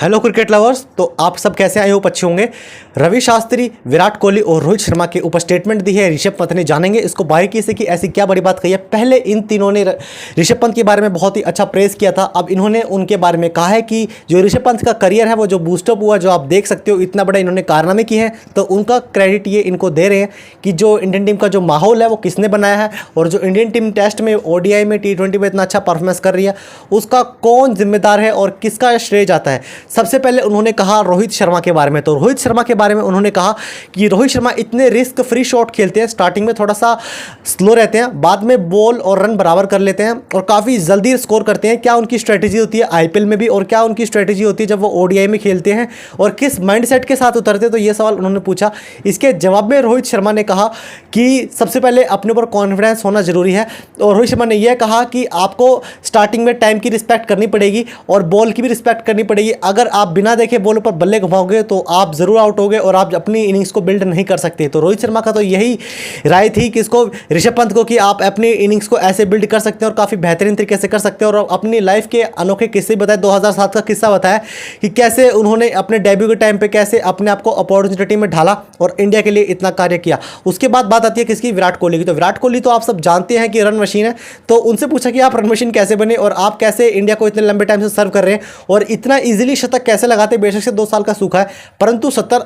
Hello cricket lovers. तो आप सब कैसे आए हो? अच्छे होंगे। रवि शास्त्री, विराट कोहली और रोहित शर्मा के ऊपर स्टेटमेंट दी है ऋषभ पंत ने। जानेंगे इसको बारीकी से कि ऐसी क्या बड़ी बात कही है। पहले इन तीनों ने ऋषभ पंत के बारे में बहुत ही अच्छा प्रेस किया था। अब इन्होंने उनके बारे में कहा है कि जो ऋषभ पंत का करियर है वो जो बूस्टअप हुआ, जो आप देख सकते हो इतना बड़ा इन्होंने कारनामे किए हैं, तो उनका क्रेडिट ये इनको दे रहे हैं कि जो इंडियन टीम का जो माहौल है वो किसने बनाया है, और जो इंडियन टीम टेस्ट में, ओडीआई में, T20 में इतना अच्छा परफॉर्मेंस कर रही है उसका कौन जिम्मेदार है और किसका श्रेय जाता है। सबसे पहले उन्होंने कहा रोहित शर्मा के बारे में। तो रोहित शर्मा के बारे में उन्होंने कहा कि रोहित शर्मा इतने रिस्क फ्री शॉट खेलते हैं, स्टार्टिंग में थोड़ा सा स्लो रहते हैं, बाद में बॉल और रन बराबर कर लेते हैं और काफ़ी जल्दी स्कोर करते हैं। क्या उनकी स्ट्रेटेजी होती है आईपीएल में भी, और क्या उनकी स्ट्रेटेजी होती है जब वो ओडीआई में खेलते हैं, और किस माइंडसेट के साथ उतरते हैं? तो ये सवाल उन्होंने पूछा। इसके जवाब में रोहित शर्मा ने कहा कि सबसे पहले अपने ऊपर कॉन्फिडेंस होना जरूरी है, और रोहित शर्मा ने यह कहा कि आपको स्टार्टिंग में टाइम की रिस्पेक्ट करनी पड़ेगी और बॉल की भी रिस्पेक्ट करनी पड़ेगी। अगर आप बिना देखे बॉल पर बल्ले घुमाओगे तो आप जरूर आउट होगे और आप अपनी इनिंग्स को बिल्ड नहीं कर सकते। तो रोहित शर्मा का तो यही राय थी कि इसको ऋषभ पंत को कि आप अपनी इनिंग्स को ऐसे बिल्ड कर सकते हैं और काफ़ी बेहतरीन तरीके से कर सकते हैं। और अपनी लाइफ के अनोखे किस्से बताए, 2007 का किस्सा बताया कि कैसे उन्होंने अपने डेब्यू के टाइम पे कैसे अपने आप को अपॉर्चुनिटी में ढाला और इंडिया के लिए इतना कार्य किया। उसके बाद बात आती है किसकी? विराट कोहली की। तो विराट कोहली तो आप सब जानते हैं कि रन मशीन है। तो उनसे पूछा कि आप रन मशीन कैसे बने और आप कैसे इंडिया को इतने लंबे टाइम से सर्व कर रहे हैं और इतना ईजिली शतक कैसे लगाते? बेशक से 2 साल का सूखा है, परंतु 70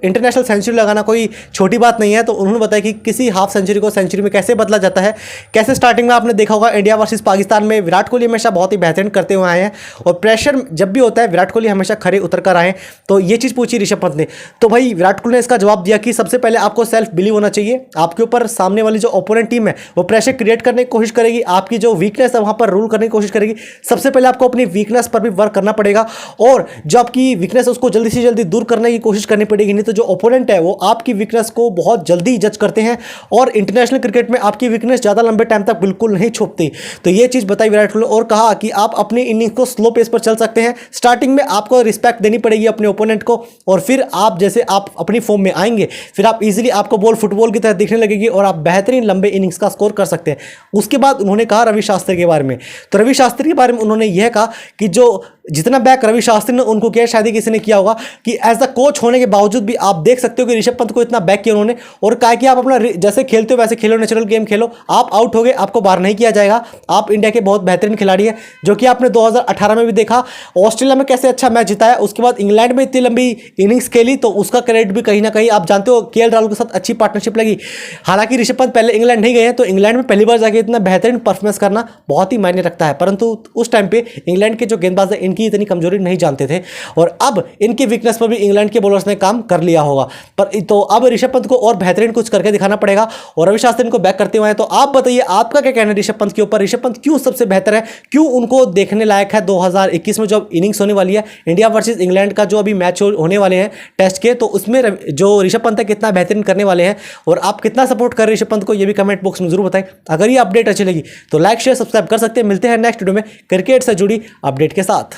इंटरनेशनल सेंचुरी लगाना कोई छोटी बात नहीं है। तो उन्होंने बताया कि किसी हाफ सेंचुरी को सेंचुरी में कैसे बदला जाता है। कैसे स्टार्टिंग में आपने देखा होगा इंडिया वर्सेस पाकिस्तान में विराट कोहली हमेशा बहुत ही बेहतरीन करते हुए आए हैं, और प्रेशर जब भी होता है विराट कोहली हमेशा खड़े उतर कर आए। तो ये चीज़ पूछी ऋषभ पंत ने। तो भाई विराट कोहली ने इसका जवाब दिया कि सबसे पहले आपको सेल्फ बिलीव होना चाहिए। आपके ऊपर सामने वाली जो ओपोनेंट टीम है वो प्रेशर क्रिएट करने की कोशिश करेगी, आपकी जो वीकनेस है वहाँ पर रूल करने की कोशिश करेगी। सबसे पहले आपको अपनी वीकनेस पर भी वर्क करना पड़ेगा, और जो आपकी वीकनेस है उसको जल्दी से जल्दी दूर करने की कोशिश करनी पड़ेगी। नहीं तो जो ओपोनेंट है वो आपकी वीकनेस को बहुत जल्दी जज करते हैं, और इंटरनेशनल क्रिकेट में आपकी वीकनेस ज़्यादा लंबे टाइम तक बिल्कुल नहीं छुपती। तो ये चीज़ बताई विराट कोहली, और कहा कि आप अपनी इनिंग्स को स्लो पेस पर चल सकते हैं। स्टार्टिंग में आपको रिस्पेक्ट देनी पड़ेगी अपने ओपोनेंट को, और फिर आप जैसे आप अपनी फॉर्म में आएंगे फिर आप इजीली आपको बॉल फुटबॉल की तरह दिखने लगेगी और आप बेहतरीन लंबे इनिंग्स का स्कोर कर सकते हैं। उसके बाद उन्होंने कहा रवि शास्त्री के बारे में। तो रवि शास्त्री के बारे में उन्होंने यह कहा कि जो जितना बैक रवि शास्त्री ने उनको किया, शायद किसी ने किया होगा, कि एज अ कोच होने के बावजूद भी आप देख सकते हो कि ऋषभ पंत को इतना बैक किया उन्होंने, और कहा कि आप अपना जैसे खेलते हो वैसे खेलो, नेचुरल गेम खेलो। आप आउट हो गए, आपको बाहर नहीं किया जाएगा। आप इंडिया के बहुत बेहतरीन खिलाड़ी हैं, जो कि आपने 2018 में भी देखा ऑस्ट्रेलिया में कैसे अच्छा मैच जिताया। उसके बाद इंग्लैंड में इतनी लंबी इनिंग्स खेली, तो उसका क्रेडिट भी कहीं ना कहीं आप जानते हो केएल राहुल के साथ अच्छी पार्टनरशिप लगी। हालांकि ऋषभ पंत पहले इंग्लैंड नहीं गए हैं, तो इंग्लैंड में पहली बार जाके इतना बेहतरीन परफॉर्मेंस करना बहुत ही मायने रखता है, परंतु उस टाइम पे इंग्लैंड के जो गेंदबाज है इनकी इतनी कमजोरी नहीं जानते थे, और अब इनके वीकनेस पर भी इंग्लैंड के बॉलर्स ने काम कर लिया होगा। पर तो अब ऋषभ पंत को और बेहतरीन कुछ करके दिखाना पड़ेगा, और रवि शास्त्री को बैक करते हुए हैं। तो आप बताइए आपका क्या कहना है ऋषभ पंत के ऊपर? ऋषभ पंत क्यों सबसे बेहतर है, क्यों उनको देखने लायक है? 2021 में जो इनिंग्स होने वाली है इंडिया वर्सेस इंग्लैंड का, जो अभी मैच होने वाले हैं टेस्ट के, तो उसमें जो ऋषभ पंत है कितना बेहतरीन करने वाले हैं, और आप कितना सपोर्ट कर रहे हैं ऋषभ पंत को, ये भी कमेंट बॉक्स में जरूर बताएं। अगर ये अपडेट अच्छी लगी तो लाइक शेयर सब्सक्राइब कर सकते हैं। मिलते हैं नेक्स्ट वीडियो में क्रिकेट से जुड़ी अपडेट के साथ।